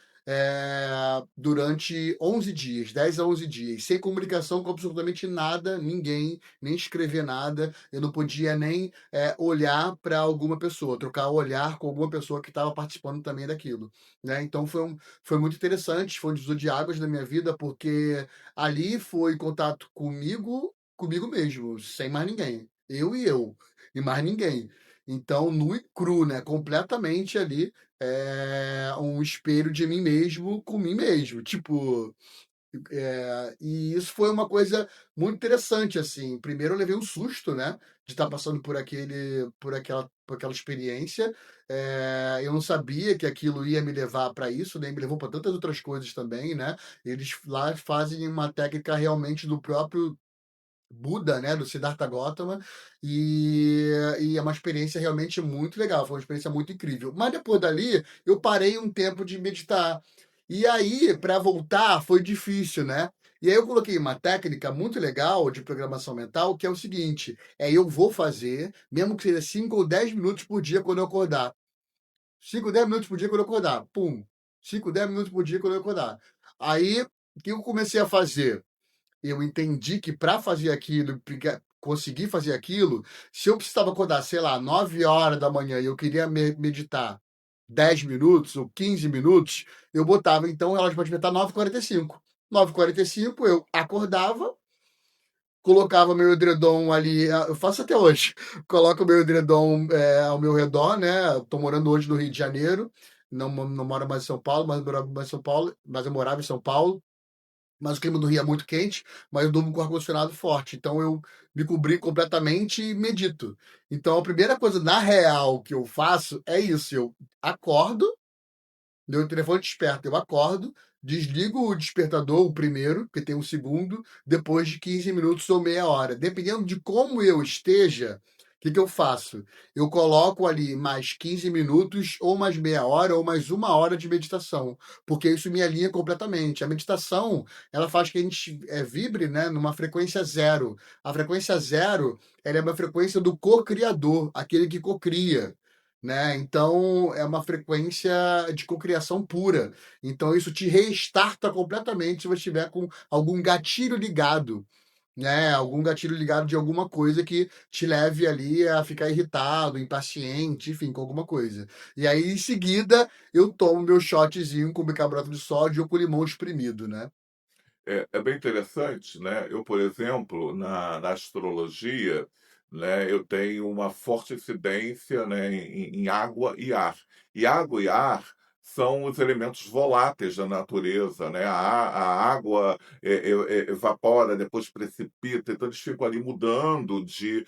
Speaker 1: durante 11 dias, 10 a 11 dias, sem comunicação com absolutamente nada, ninguém, nem escrever nada, eu não podia nem olhar para alguma pessoa, trocar o olhar com alguma pessoa que estava participando também daquilo, né? Então foi muito interessante, foi um divisor de águas na minha vida, porque ali foi contato comigo mesmo, sem mais ninguém, eu e mais ninguém. Então, nu e cru, né? Completamente ali, um espelho de mim mesmo com mim mesmo. Tipo, e isso foi uma coisa muito interessante, assim. Primeiro eu levei um susto, né, de estar passando por aquela experiência. Eu não sabia que aquilo ia me levar para isso, nem me levou para tantas outras coisas também, né. Eles lá fazem uma técnica realmente do próprio Buda, né, do Siddhartha Gautama, e é uma experiência realmente muito legal, foi uma experiência muito incrível. Mas depois dali, eu parei um tempo de meditar. E aí, para voltar, foi difícil, né? E aí eu coloquei uma técnica muito legal de programação mental, que é o seguinte: eu vou fazer, mesmo que seja 5 ou 10 minutos por dia quando eu acordar. 5, 10 minutos por dia quando eu acordar. Pum. 5, 10 minutos por dia quando eu acordar. Aí, o que eu comecei a fazer? Eu entendi que para fazer aquilo, conseguir fazer aquilo, se eu precisava acordar, sei lá, 9 horas da manhã e eu queria meditar 10 minutos ou 15 minutos, eu botava então elas para despertar 9h45. 9h45 eu acordava, colocava meu edredom ali, eu faço até hoje, coloco o meu edredom ao meu redor, né? Estou morando hoje no Rio de Janeiro, não moro mais em São Paulo, mas eu morava mais em São Paulo, mas eu morava em São Paulo, mas o clima do Rio é muito quente, mas eu durmo com ar-condicionado forte. Então eu me cobri completamente e medito. Então a primeira coisa, na real, que eu faço é isso. Eu acordo, meu telefone desperta, eu acordo, desligo o despertador, o primeiro, porque tem um segundo, depois de 15 minutos ou meia hora. Dependendo de como eu esteja, o que eu faço? Eu coloco ali mais 15 minutos, ou mais meia hora, ou mais uma hora de meditação, porque isso me alinha completamente. A meditação, ela faz que a gente vibre, né, numa frequência zero. A frequência zero, ela é uma frequência do co-criador, aquele que cocria, né? Então é uma frequência de cocriação pura. Então isso te restarta completamente se você estiver com algum gatilho ligado, né? Algum gatilho ligado de alguma coisa que te leve ali a ficar irritado, impaciente, enfim, com alguma coisa. E aí em seguida eu tomo meu shotzinho com bicarbonato de sódio ou com limão espremido, né?
Speaker 2: É bem interessante, né? Eu, por exemplo, na astrologia, né, eu tenho uma forte incidência, né, em água e ar. E água e ar são os elementos voláteis da natureza, né? A água evapora, depois precipita, então eles ficam ali mudando de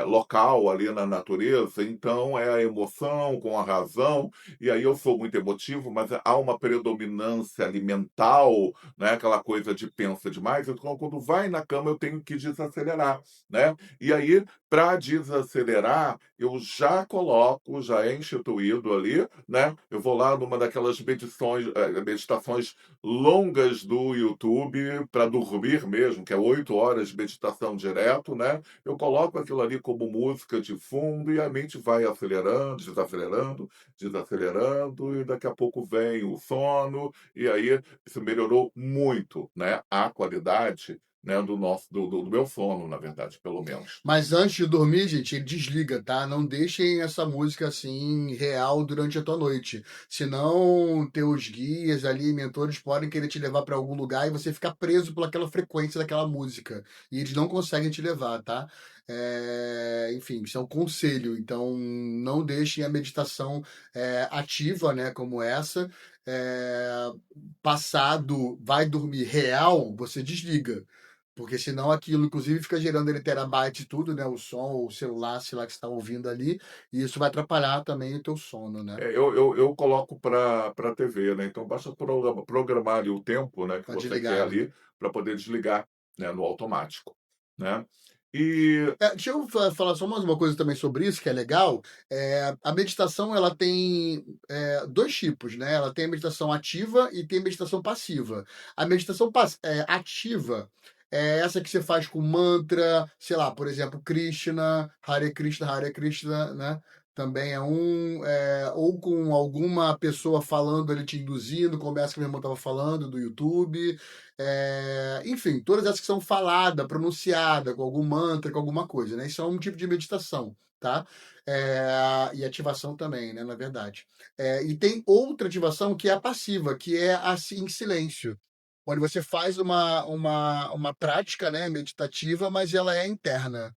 Speaker 2: local ali na natureza. Então é a emoção com a razão, e aí eu sou muito emotivo, mas há uma predominância alimentar, né? Aquela coisa de pensa demais. Então, quando vai na cama, eu tenho que desacelerar, né? E aí, para desacelerar, eu já coloco, já é instituído ali, né? Eu vou lá numa daquelas meditações longas do YouTube para dormir mesmo, que é 8 horas de meditação direto, né? Eu coloco aquilo ali como música de fundo e a mente vai acelerando, desacelerando, desacelerando, e daqui a pouco vem o sono, e aí isso melhorou muito, né, a qualidade, né, do meu sono, na verdade, pelo menos.
Speaker 1: Mas antes de dormir, gente, ele desliga, tá? Não deixem essa música assim real durante a tua noite. Senão, teus guias ali, mentores, podem querer te levar para algum lugar e você ficar preso por aquela frequência daquela música. E eles não conseguem te levar, tá? Enfim, isso é um conselho. Então, não deixem a meditação ativa, né? Como essa. É, Passado, vai dormir real, você desliga. Porque senão aquilo, inclusive, fica gerando ele terabyte e tudo, né? O som, o celular, sei lá, que você está ouvindo ali, e isso vai atrapalhar também o teu sono, né?
Speaker 2: Eu coloco para TV, né? Então basta programar ali o tempo, né, que
Speaker 1: Para
Speaker 2: você quer
Speaker 1: desligar, né?
Speaker 2: ali para poder desligar, né, no automático, né? E
Speaker 1: Deixa eu falar só mais uma coisa também sobre isso, que é legal. A meditação, ela tem dois tipos, né? Ela tem a meditação ativa e tem a meditação passiva. A meditação ativa é essa que você faz com mantra, sei lá, por exemplo, Krishna, Hare Krishna, né? Também é ou com alguma pessoa falando ali, te induzindo, como essa que meu irmão estava falando, do YouTube. Enfim, todas essas que são faladas, pronunciadas, com algum mantra, com alguma coisa, né? Isso é um tipo de meditação, tá? E ativação também, né? Na verdade. E tem outra ativação que é a passiva, que é assim, em silêncio, onde você faz uma prática, né, meditativa, mas ela é interna.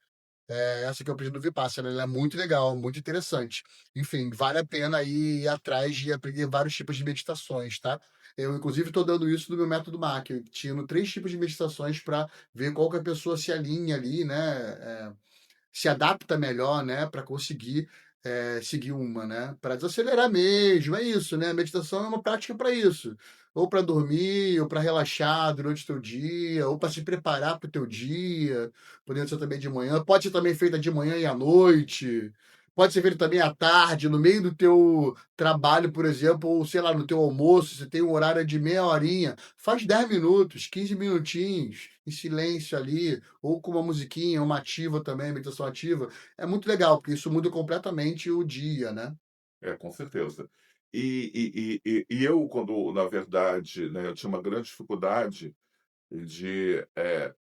Speaker 1: Essa que eu aprendi do Vipassana, ela é muito legal, muito interessante. Enfim, vale a pena aí ir atrás de aprender vários tipos de meditações, tá? Eu, inclusive, estou dando isso no meu método MAC, eu tiro 3 tipos de meditações para ver qual que a pessoa se alinha ali, né? Se adapta melhor, né, para conseguir seguir uma, né, para desacelerar mesmo, é isso, né? A meditação é uma prática para isso, ou para dormir, ou para relaxar durante o teu dia, ou para se preparar para o teu dia, podendo ser também de manhã, pode ser também feita de manhã e à noite, pode ser feita também à tarde, no meio do teu trabalho, por exemplo, ou sei lá, no teu almoço, você tem um horário de meia horinha, faz 10 minutos, 15 minutinhos, em silêncio ali, ou com uma musiquinha, uma ativa também, meditação ativa, é muito legal, porque isso muda completamente o dia, né?
Speaker 2: com certeza. E eu quando, na verdade, né, eu tinha uma grande dificuldade de,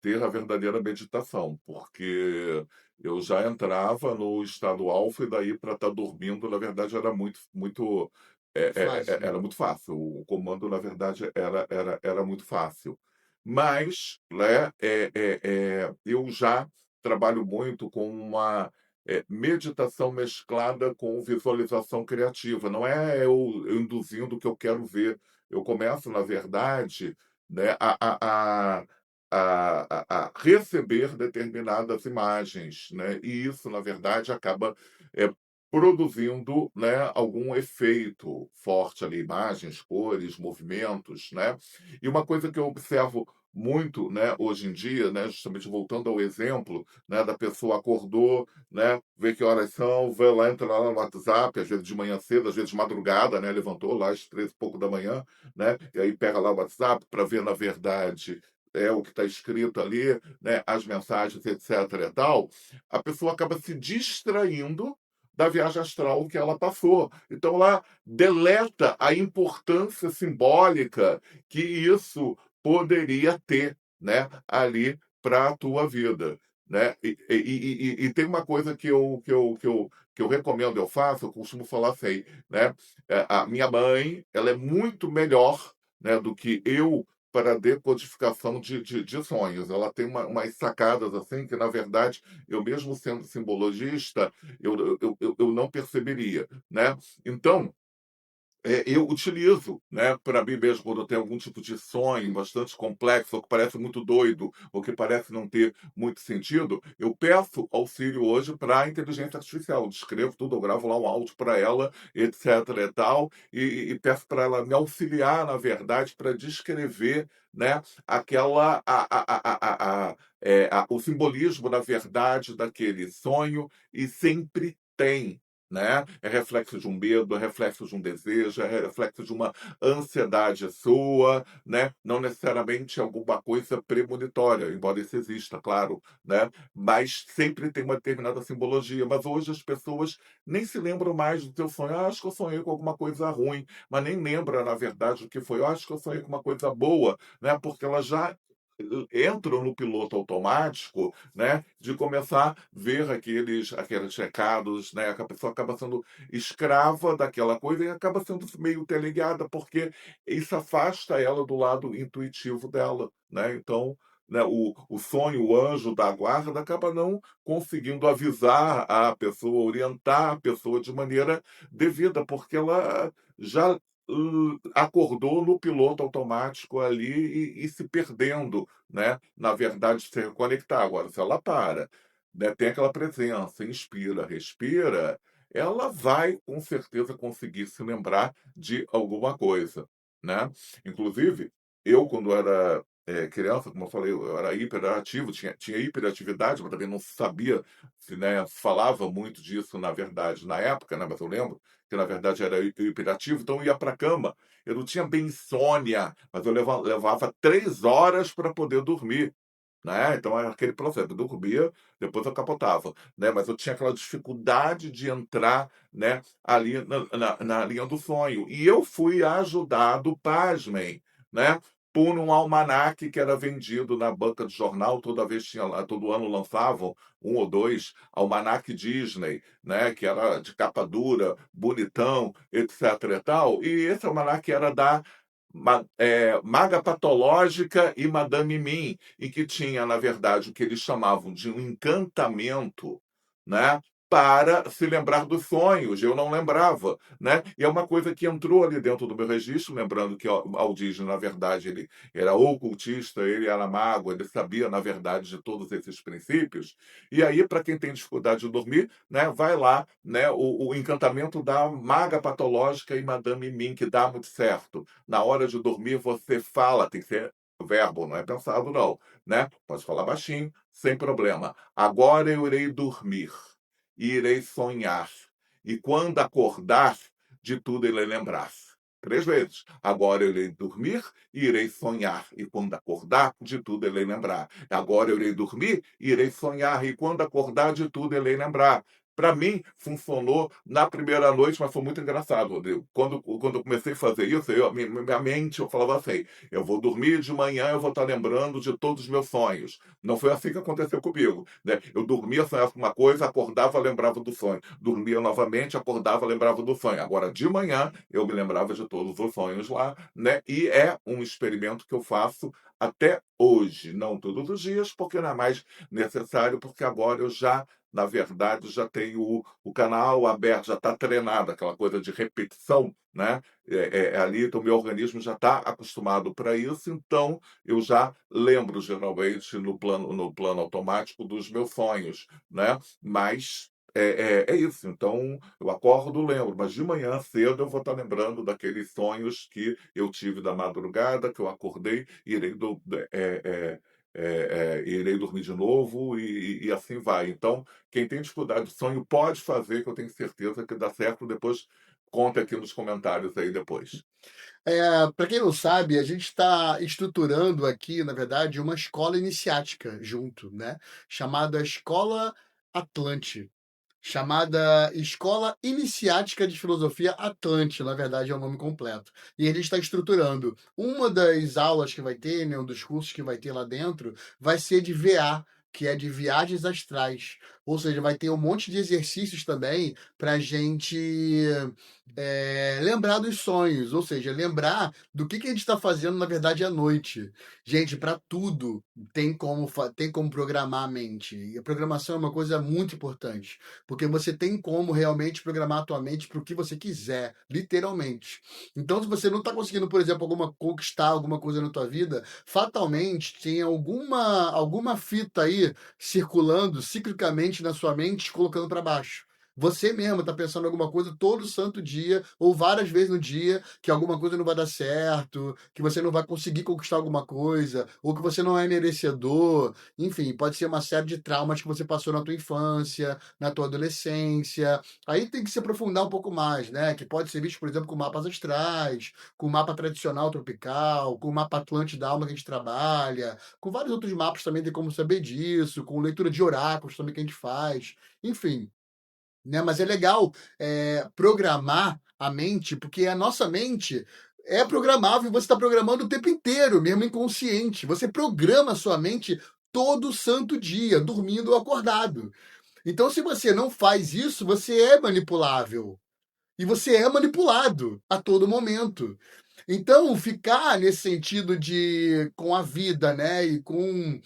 Speaker 2: ter a verdadeira meditação, porque eu já entrava no estado alfa e daí para estar dormindo, na verdade, era muito,
Speaker 1: Fácil.
Speaker 2: era muito fácil. O comando, na verdade, era muito fácil. Mas, né, eu já trabalho muito com uma, meditação mesclada com visualização criativa. Não é eu induzindo o que eu quero ver. Eu começo, na verdade, né, a receber determinadas imagens, né, e isso, na verdade, acaba, produzindo, né, algum efeito forte ali, imagens, cores, movimentos, né. E uma coisa que eu observo muito, né, hoje em dia, né, justamente voltando ao exemplo, né, da pessoa acordou, né, vê que horas são, vê lá, entra lá no WhatsApp, às vezes de manhã cedo, às vezes de madrugada, né, levantou lá às 3 e pouco da manhã, né, e aí pega lá o WhatsApp para ver, na verdade, o que está escrito ali, né, as mensagens, etc. e tal, a pessoa acaba se distraindo da viagem astral que ela passou. Então, ela deleta a importância simbólica que isso poderia ter, né, ali para a tua vida. Né? E tem uma coisa que eu recomendo, eu faço, eu costumo falar assim, né? A minha mãe, ela é muito melhor, né, do que eu para a decodificação de sonhos. Ela tem umas sacadas assim que, na verdade, eu mesmo sendo simbologista, eu não perceberia. Né? Então, eu utilizo, né, para mim mesmo, quando eu tenho algum tipo de sonho bastante complexo, ou que parece muito doido, ou que parece não ter muito sentido, eu peço auxílio hoje para a inteligência artificial. Eu descrevo tudo, eu gravo lá um áudio para ela, etc. e tal, e peço para ela me auxiliar, na verdade, para descrever, né, aquela o simbolismo, na verdade, daquele sonho, e sempre tem, né? É reflexo de um medo, é reflexo de um desejo, é reflexo de uma ansiedade sua, né? Não necessariamente alguma coisa premonitória, embora isso exista, claro, né? Mas sempre tem uma determinada simbologia. Mas hoje as pessoas nem se lembram mais do seu sonho. Ah, acho que eu sonhei com alguma coisa ruim, mas nem lembra, na verdade, o que foi. Ah, acho que eu sonhei com uma coisa boa, né? Porque ela já entram no piloto automático, né, de começar a ver aqueles recados, né, que a pessoa acaba sendo escrava daquela coisa e acaba sendo meio teleguiada, porque isso afasta ela do lado intuitivo dela, né. Então, né, o sonho, o anjo da guarda acaba não conseguindo avisar a pessoa, orientar a pessoa de maneira devida, porque ela já, acordou no piloto automático ali e se perdendo, né, na verdade, se reconectar. Agora, se ela para, né, tem aquela presença, inspira, respira, ela vai com certeza conseguir se lembrar de alguma coisa, né. Inclusive, eu quando era, criança, como eu falei, eu era hiperativo, tinha hiperatividade, mas também não sabia se, né, falava muito disso na verdade na época, né, mas eu lembro que na verdade era hiperativo, então eu ia para a cama, eu não tinha bem insônia, mas eu levava 3 horas para poder dormir, né, então era aquele processo, eu dormia, depois eu capotava, né, mas eu tinha aquela dificuldade de entrar, né, ali na linha do sonho. E eu fui ajudado, pasmem, né, por um almanaque que era vendido na banca de jornal, toda vez tinha lá todo ano lançavam um ou 2 almanaque Disney, né, que era de capa dura, bonitão, etc e tal, e esse almanaque era da Maga Patológica e Madame Mim, e que tinha, na verdade, o que eles chamavam de um encantamento, né, para se lembrar dos sonhos, eu não lembrava, né. E é uma coisa que entrou ali dentro do meu registro, lembrando que o Aldígio, na verdade, ele era ocultista, ele era mago, ele sabia, na verdade, de todos esses princípios. E aí, para quem tem dificuldade de dormir, né, vai lá, né, o encantamento da Maga Patológica e Madame Mim, que dá muito certo. Na hora de dormir você fala, tem que ser verbo, não é pensado não, né. Pode falar baixinho, sem problema. "Agora eu irei dormir, e irei sonhar, e quando acordar, de tudo irei lembrar". 3 vezes. "Agora eu irei dormir, e irei sonhar, e quando acordar, de tudo irei lembrar. Agora eu irei dormir, e irei sonhar, e quando acordar, de tudo irei lembrar". Para mim, funcionou na primeira noite, mas foi muito engraçado, Rodrigo. Quando eu comecei a fazer isso, minha mente, eu falava assim: eu vou dormir de manhã, eu vou estar lembrando de todos os meus sonhos. Não foi assim que aconteceu comigo, né? Eu dormia, sonhava com uma coisa, acordava, lembrava do sonho. Dormia novamente, acordava, lembrava do sonho. Agora, de manhã, eu me lembrava de todos os sonhos lá, né? E é um experimento que eu faço até hoje, não todos os dias, porque não é mais necessário, porque agora eu já, na verdade, já tenho o canal aberto, já está treinado, aquela coisa de repetição, né? Ali, então, meu organismo já está acostumado para isso, então eu já lembro geralmente no plano automático dos meus sonhos, né? Mas é isso. Então eu acordo, lembro, mas de manhã cedo eu vou estar lembrando daqueles sonhos que eu tive da madrugada, que eu acordei, irei dormir de novo e assim vai. Então, quem tem dificuldade de sonho pode fazer, que eu tenho certeza que dá certo. Depois conta aqui nos comentários aí depois.
Speaker 1: Para quem não sabe, a gente está estruturando aqui, na verdade, uma escola iniciática junto, né? Chamada Escola Atlante. Chamada Escola Iniciática de Filosofia Atlante, na verdade é o nome completo. E a gente está estruturando. Uma das aulas que vai ter, né, um dos cursos que vai ter lá dentro, vai ser de VA, que é de viagens astrais. Ou seja, vai ter um monte de exercícios também para a gente lembrar dos sonhos, ou seja, lembrar do que a gente está fazendo, na verdade, à noite. Gente, para tudo tem como programar a mente. E a programação é uma coisa muito importante. Porque você tem como realmente programar a tua mente para o que você quiser, literalmente. Então, se você não está conseguindo, por exemplo, conquistar alguma coisa na tua vida, fatalmente tem alguma fita aí circulando ciclicamente na sua mente, te colocando para baixo. Você mesmo está pensando em alguma coisa todo santo dia, ou várias vezes no dia, que alguma coisa não vai dar certo, que você não vai conseguir conquistar alguma coisa, ou que você não é merecedor. Enfim, pode ser uma série de traumas que você passou na tua infância, na tua adolescência. Aí tem que se aprofundar um pouco mais, né? Que pode ser visto, por exemplo, com mapas astrais, com mapa tradicional tropical, com o mapa Atlante da alma que a gente trabalha, com vários outros mapas também tem como saber disso, com leitura de oráculos também que a gente faz. Enfim, né? Mas é legal programar a mente, porque a nossa mente é programável, você está programando o tempo inteiro, mesmo inconsciente. Você programa a sua mente todo santo dia, dormindo ou acordado. Então, se você não faz isso, você é manipulável. E você é manipulado a todo momento. Então, ficar nesse sentido de com a vida, né? E com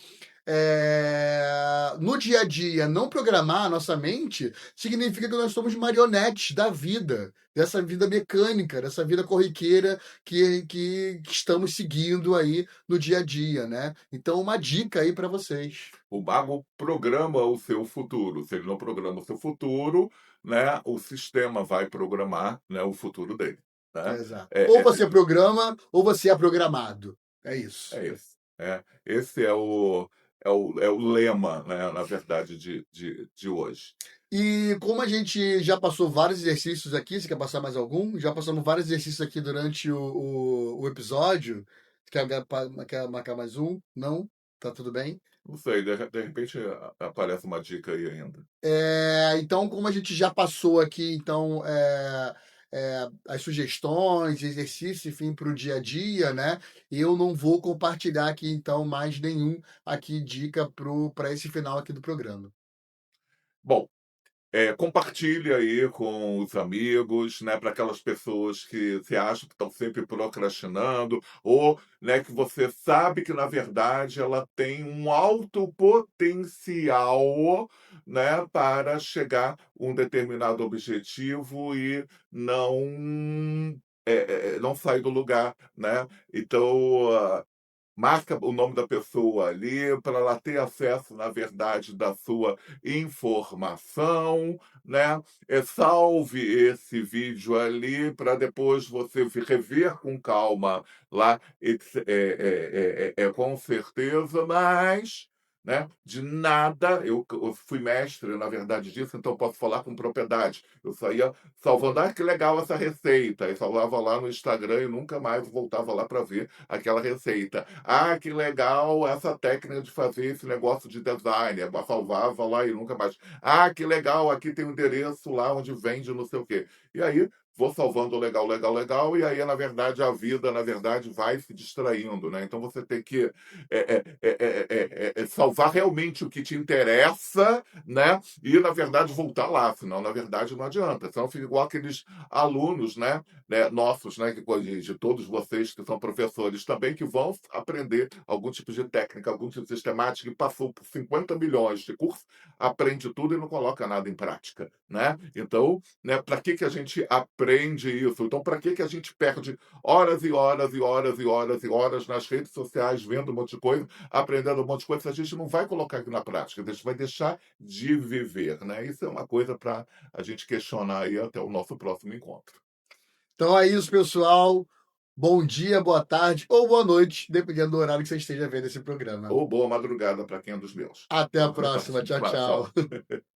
Speaker 1: no dia a dia, não programar a nossa mente significa que nós somos marionetes da vida, dessa vida mecânica, dessa vida corriqueira que estamos seguindo aí no dia a dia, né? Então, uma dica aí para vocês.
Speaker 2: O mago programa o seu futuro. Se ele não programa o seu futuro, né, o sistema vai programar, né, o futuro dele, né?
Speaker 1: Exato. Ou
Speaker 2: É, é,
Speaker 1: você programa, ou você é programado. É isso.
Speaker 2: é isso. Esse é o lema, né, na verdade, de hoje.
Speaker 1: E como a gente já passou vários exercícios aqui, você quer passar mais algum? Já passamos vários exercícios aqui durante o episódio. Quer marcar mais um? Não? Tá tudo bem?
Speaker 2: Não sei, de repente aparece uma dica aí ainda.
Speaker 1: Então, como a gente já passou aqui, então, as sugestões, exercícios, enfim, para o dia a dia, né? Eu não vou compartilhar aqui, então, mais nenhum aqui dica para esse final aqui do programa.
Speaker 2: Bom, compartilhe aí com os amigos, né, para aquelas pessoas que você acha que estão sempre procrastinando, ou, né, que você sabe que, na verdade, ela tem um alto potencial, né, para chegar a um determinado objetivo e não sair do lugar, né? Então, marca o nome da pessoa ali para ela ter acesso, na verdade, da sua informação, né? Salve esse vídeo ali para depois você rever com calma lá, com certeza, mas né? De nada, eu fui mestre, na verdade, disso, então eu posso falar com propriedade. Eu saía salvando, que legal essa receita, e salvava lá no Instagram e nunca mais voltava lá para ver aquela receita. Que legal essa técnica de fazer esse negócio de design, eu salvava lá e nunca mais. Que legal, aqui tem o endereço lá onde vende não sei o quê. E aí vou salvando legal, legal, legal, e aí, na verdade, a vida, na verdade, vai se distraindo, né? Então você tem que salvar realmente o que te interessa, né? E, na verdade, voltar lá, senão, na verdade, não adianta. Senão fica igual aqueles alunos, né, nossos, né, de todos vocês que são professores também, que vão aprender algum tipo de técnica, algum tipo de sistemática, e passou por 50 milhões de cursos, aprende tudo e não coloca nada em prática, né? Então, né, para que a gente aprende isso? Então, para que a gente perde horas e horas e horas e horas e horas nas redes sociais, vendo um monte de coisa, aprendendo um monte de coisa, se a gente não vai colocar aqui na prática, a gente vai deixar de viver, né? Isso é uma coisa para a gente questionar aí até o nosso próximo encontro.
Speaker 1: Então é isso, pessoal. Bom dia, boa tarde ou boa noite, dependendo do horário que você esteja vendo esse programa.
Speaker 2: Ou boa madrugada para quem é dos meus.
Speaker 1: Até a próxima. Tchau,
Speaker 2: Tchau.
Speaker 1: tchau.